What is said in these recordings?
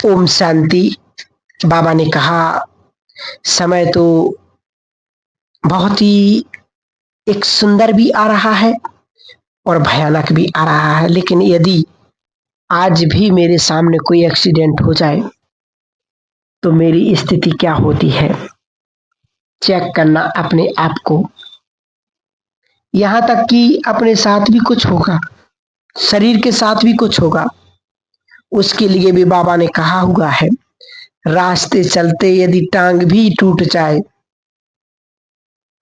ओम शांति। बाबा ने कहा, समय तो बहुत ही एक सुंदर भी आ रहा है और भयानक भी आ रहा है, लेकिन यदि आज भी मेरे सामने कोई एक्सीडेंट हो जाए तो मेरी स्थिति क्या होती है, चेक करना अपने आप को। यहाँ तक कि अपने साथ भी कुछ होगा, शरीर के साथ भी कुछ होगा, उसके लिए भी बाबा ने कहा हुआ है, रास्ते चलते यदि टांग भी टूट जाए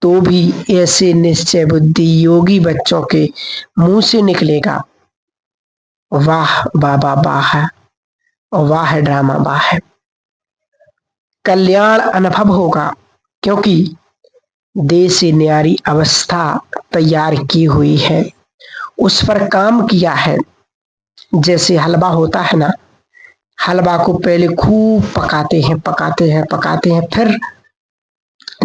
तो भी ऐसे निश्चय बुद्धि योगी बच्चों के मुंह से निकलेगा, वाह बाबा वाह, वाह ड्रामा वाह। कल्याण अनुभव होगा, क्योंकि देह से न्यारी अवस्था तैयार की हुई है, उस पर काम किया है। जैसे हलवा होता है ना, हलवा को पहले खूब पकाते हैं, फिर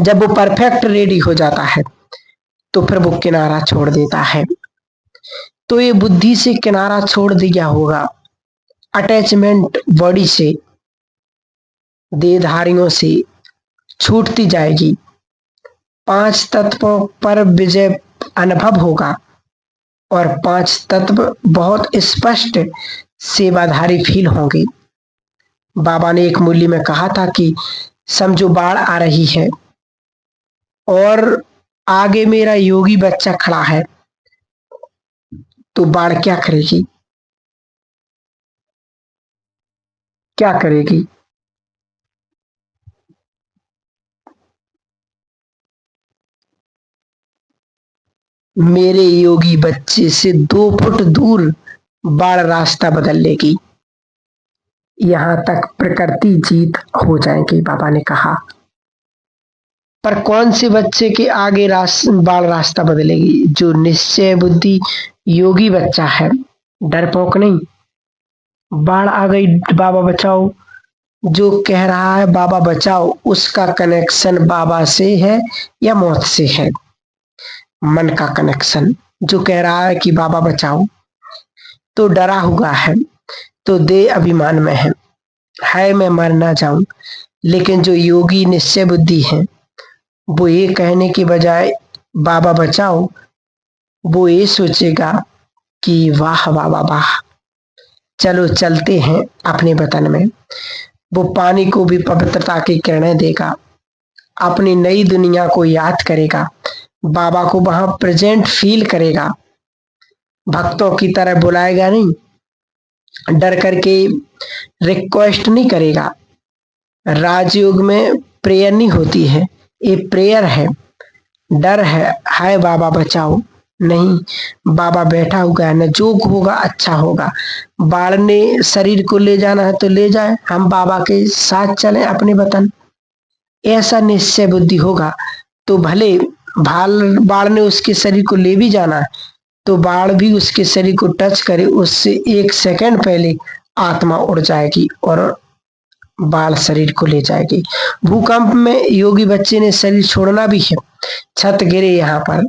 जब वो परफेक्ट रेडी हो जाता है तो फिर वो किनारा छोड़ देता है। तो ये बुद्धि से किनारा छोड़ दिया होगा, अटैचमेंट बॉडी से, देहधारियों से छूटती जाएगी। 5 तत्वों पर विजय अनुभव होगा और 5 तत्व बहुत स्पष्ट सेवाधारी फील होंगे। बाबा ने एक मूल्य में कहा था कि समझो बाढ़ आ रही है और आगे मेरा योगी बच्चा खड़ा है, तो बाढ़ क्या करेगी, क्या करेगी? मेरे योगी बच्चे से 2 फुट दूर बाढ़ रास्ता बदल लेगी, यहां तक प्रकृति जीत हो जाएगी, बाबा ने कहा। पर कौन से बच्चे के आगे बाढ़ रास्ता बदलेगी? जो निश्चय बुद्धि योगी बच्चा है, डरपोक नहीं। बाढ़ आ गई बाबा बचाओ, जो कह रहा है बाबा बचाओ, उसका कनेक्शन बाबा से है या मौत से है? मन का कनेक्शन। जो कह रहा है कि बाबा बचाओ तो डरा हुआ है, तो दे अभिमान में है मैं मर ना जाऊं। लेकिन जो योगी निश्चय बुद्धि है, वो ये कहने के बजाय बाबा बचाओ, वो ये सोचेगा कि वाह बाबा वाह, चलो चलते हैं अपने वतन में। वो पानी को भी पवित्रता की किरणें देगा, अपनी नई दुनिया को याद करेगा, बाबा को वहां प्रेजेंट फील करेगा, भक्तों की तरह बुलाएगा नहीं, डर करके रिक्वेस्ट नहीं करेगा। राजयोग में प्रेयर नहीं होती है, ये प्रेयर है। डर है, हाय बाबा बचाओ नहीं, बाबा बैठा हुआ है ना, जो होगा अच्छा होगा। बाढ़ ने शरीर को ले जाना है तो ले जाए, हम बाबा के साथ चले अपने वतन। ऐसा निश्चय बुद्धि होगा तो भले बाढ़ ने उसके शरीर को ले भी जाना है तो बाढ़ भी उसके शरीर को टच करे, उससे 1 सेकंड पहले आत्मा उड़ जाएगी और बाढ़ शरीर को ले जाएगी। भूकंप में योगी बच्चे ने शरीर छोड़ना भी है, छत गिरे यहाँ पर,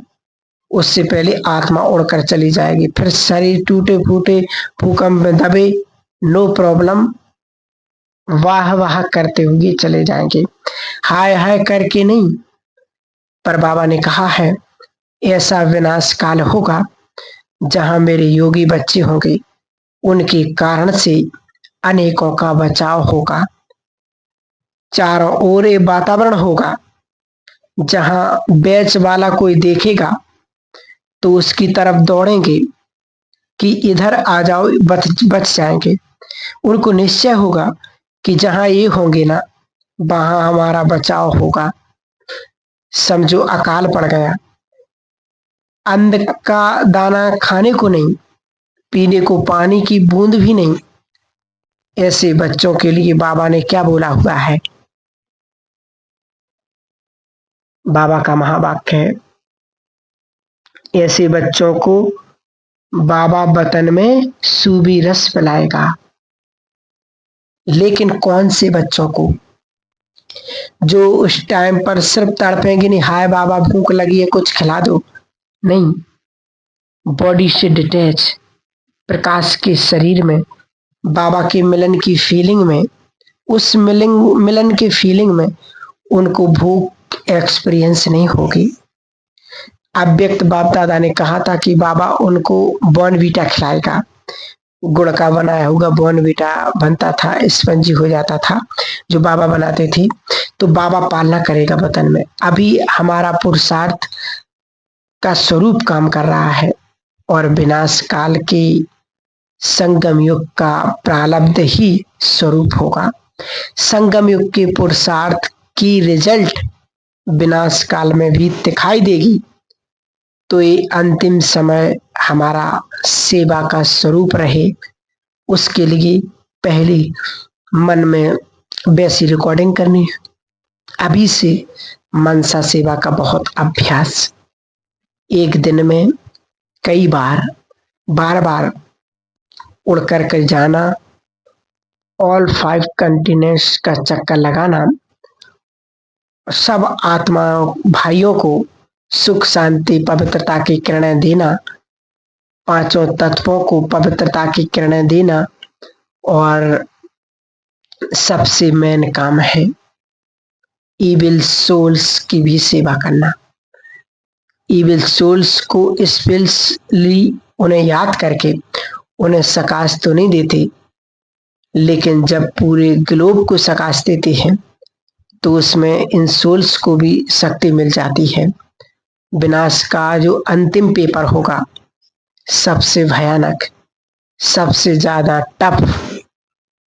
उससे पहले आत्मा उड़कर चली जाएगी। फिर शरीर टूटे फूटे भूकंप में दबे, नो प्रॉब्लम, वाह वाह करते हुए चले जाएंगे, हाय हाय करके नहीं। पर बाबा ने कहा है, ऐसा विनाश काल होगा जहां मेरे योगी बच्चे होंगे, उनके कारण से अनेकों का बचाव होगा। चारों ओर ये वातावरण होगा जहां बेच वाला कोई देखेगा तो उसकी तरफ दौड़ेंगे कि इधर आ जाओ, बच जाएंगे। उनको निश्चय होगा कि जहां ये होंगे ना, वहां हमारा बचाव होगा। समझो अकाल पड़ गया, अन्न का दाना खाने को नहीं, पीने को पानी की बूंद भी नहीं, ऐसे बच्चों के लिए बाबा ने क्या बोला हुआ है? बाबा का महावाक्य है, ऐसे बच्चों को बाबा वतन में सूबी रस पिलाएगा। लेकिन कौन से बच्चों को? जो उस टाइम पर सिर्फ तड़पेंगे नहीं, हाय बाबा भूख लगी है कुछ खिला दो, नहीं। बॉडी से डिटैच प्रकाश के शरीर में बाबा के मिलन की फीलिंग में, उस मिलन के फीलिंग में उनको भूख एक्सपीरियंस नहीं होगी। अव्यक्त बाप दादा ने कहा था कि बाबा उनको बॉर्नवीटा खिलाएगा। गुड़ का बनाया हुआ बॉर्नवीटा बनता था, स्पंजी हो जाता था, जो बाबा बनाते थे। तो बाबा पालना करेगा वतन में। अभी हमारा पुरुषार्थ का स्वरूप काम कर रहा है और विनाश काल के संगम युग का प्रारब्ध ही स्वरूप होगा। संगम युग के पुरुषार्थ की रिजल्ट विनाश काल में भी दिखाई देगी। तो ये अंतिम समय हमारा सेवा का स्वरूप रहे, उसके लिए पहले मन में वैसी रिकॉर्डिंग करनी है। अभी से मनसा सेवा का बहुत अभ्यास, एक दिन में कई बार बार बार उड़ कर जाना, ऑल 5 कंटिनेंट्स का चक्कर लगाना, सब आत्मा भाइयों को सुख शांति पवित्रता की किरणें देना, पांचों तत्वों को पवित्रता की किरणें देना, और सबसे मेन काम है इविल सोल्स की भी सेवा करना। इविल सोल्स को स्पेशली उन्हें याद करके उन्हें सकाश तो नहीं देते, लेकिन जब पूरे ग्लोब को सकाश देते हैं तो उसमें इन सोल्स को भी शक्ति मिल जाती है। विनाश का जो अंतिम पेपर होगा, सबसे भयानक, सबसे ज्यादा टफ,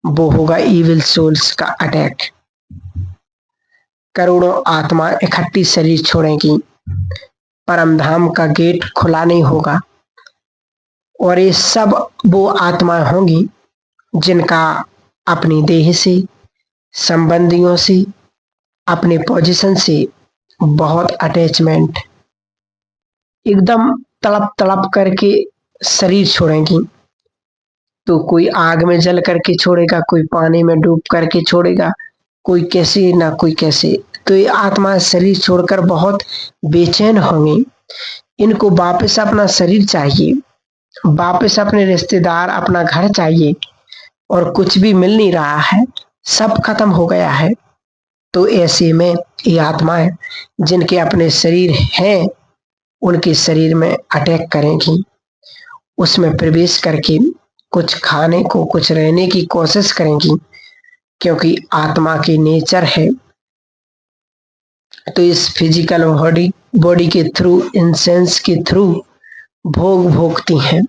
वो होगा इविल सोल्स का अटैक। करोड़ों आत्मा इकट्ठी शरीर छोड़ेंगी, परमधाम का गेट खुला नहीं होगा, और ये सब वो आत्माएं होंगी जिनका अपनी देह से, संबंधियों से, अपने पोजीशन से बहुत अटैचमेंट, एकदम तड़प तड़प करके शरीर छोड़ेंगी। तो कोई आग में जल करके छोड़ेगा, कोई पानी में डूब करके छोड़ेगा, कोई कैसे ना कोई कैसे। तो ये आत्मा शरीर छोड़कर बहुत बेचैन होंगी। इनको वापस अपना शरीर चाहिए, वापस अपने रिश्तेदार, अपना घर चाहिए, और कुछ भी मिल नहीं रहा है, सब खत्म हो गया है। तो ऐसे में ये आत्माएं जिनके अपने शरीर हैं, उनके शरीर में अटैक करेंगी, उसमें प्रवेश करके कुछ खाने को, कुछ रहने की कोशिश करेंगी, क्योंकि आत्मा की नेचर है। तो इस फिजिकल बॉडी के थ्रू, इंसेंस के थ्रू भोग भोगती हैं।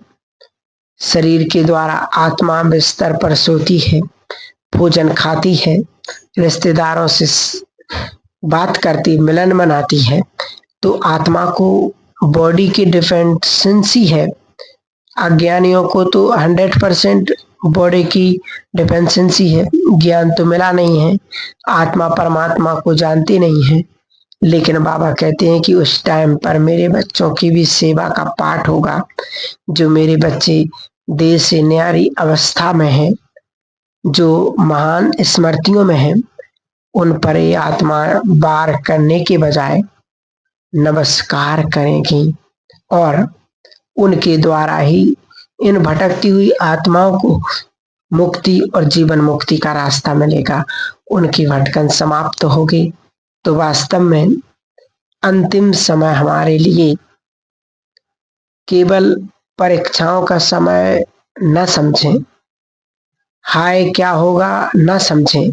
शरीर के द्वारा आत्मा बिस्तर पर सोती है, भोजन खाती है, रिश्तेदारों से बात करती, मिलन मनाती है। तो आत्मा को बॉडी की डिफेंसेंसी है। अज्ञानियों को तो 100% बॉडी की डिफेंसेंसी है, ज्ञान तो मिला नहीं है, आत्मा परमात्मा को जानती नहीं है। लेकिन बाबा कहते हैं कि उस टाइम पर मेरे बच्चों की भी सेवा का पाठ होगा। जो मेरे बच्चे देह से न्यारी अवस्था में हैं, जो महान स्मृतियों में हैं, उन पर ये आत्मा वार करने के बजाय नमस्कार करेंगी, और उनके द्वारा ही इन भटकती हुई आत्माओं को मुक्ति और जीवन मुक्ति का रास्ता मिलेगा, उनकी भटकन समाप्त होगी। तो वास्तव में अंतिम समय हमारे लिए केवल परीक्षाओं का समय न समझें, हाय क्या होगा न समझें,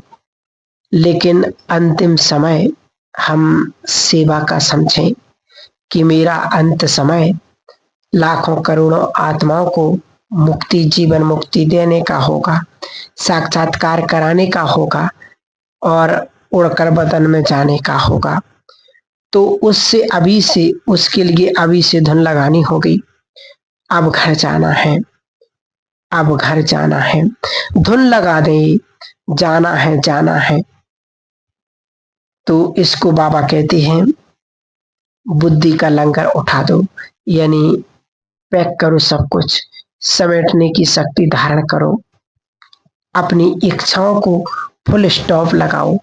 लेकिन अंतिम समय हम सेवा का समझें कि मेरा अंत समय लाखों करोड़ों आत्माओं को मुक्ति, जीवन मुक्ति देने का होगा, साक्षात्कार कराने का होगा, और उड़कर बदन में जाने का होगा। तो उससे अभी से, उसके लिए अभी से धुन लगानी होगी। अब घर जाना है, अब घर जाना है, धुन लगा दे, जाना है जाना है। तो इसको बाबा कहते हैं बुद्धि का लंगर उठा दो, यानी पैक करो सब कुछ, समेटने की शक्ति धारण करो, अपनी इच्छाओं को फुल स्टॉप लगाओ।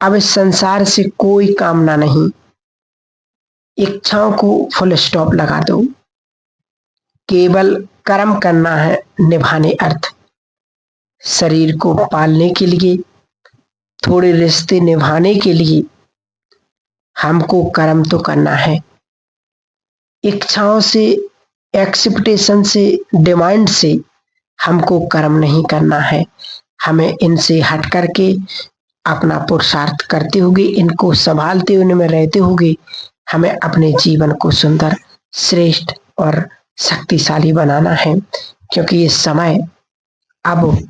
अब इस संसार से कोई कामना नहीं, इच्छाओं को फुल स्टॉप लगा दो। केवल कर्म करना है, निभाने अर्थ। शरीर को पालने के लिए, थोड़े रिश्ते निभाने के लिए हमको कर्म तो करना है। इच्छाओं से, एक्सपेक्टेशन से, डिमांड से हमको कर्म नहीं करना है। हमें इनसे हट करके अपना पुरुषार्थ करते हुए, इनको संभालते हुए, इनमें रहते हुए हमें अपने जीवन को सुंदर, श्रेष्ठ और शक्तिशाली बनाना है। क्योंकि ये समय अब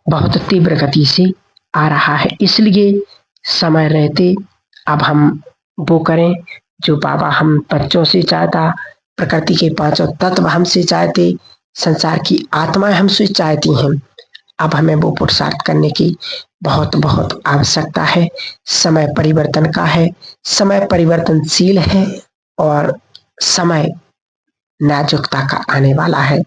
बहुत तीव्र गति से आ रहा है, इसलिए समय रहते अब हम वो करें जो बाबा हम बच्चों से चाहता, प्रकृति के पांचों तत्व हमसे चाहते, संसार की आत्माएं हमसे चाहती हैं। अब हमें वो पुरुषार्थ करने की बहुत बहुत आवश्यकता है। समय परिवर्तन का है, समय परिवर्तनशील है और समय नाजुकता का आने वाला है।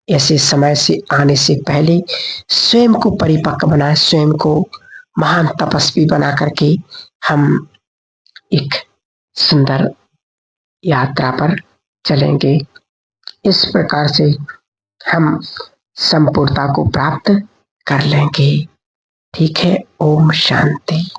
ऐसे समय से आने से पहले स्वयं को परिपक्व बनाए, स्वयं को महान तपस्वी बना करके हम एक सुंदर यात्रा पर चलेंगे। इस प्रकार से हम संपूर्णता को प्राप्त कर लेंगे। ठीक है, ओम शांति।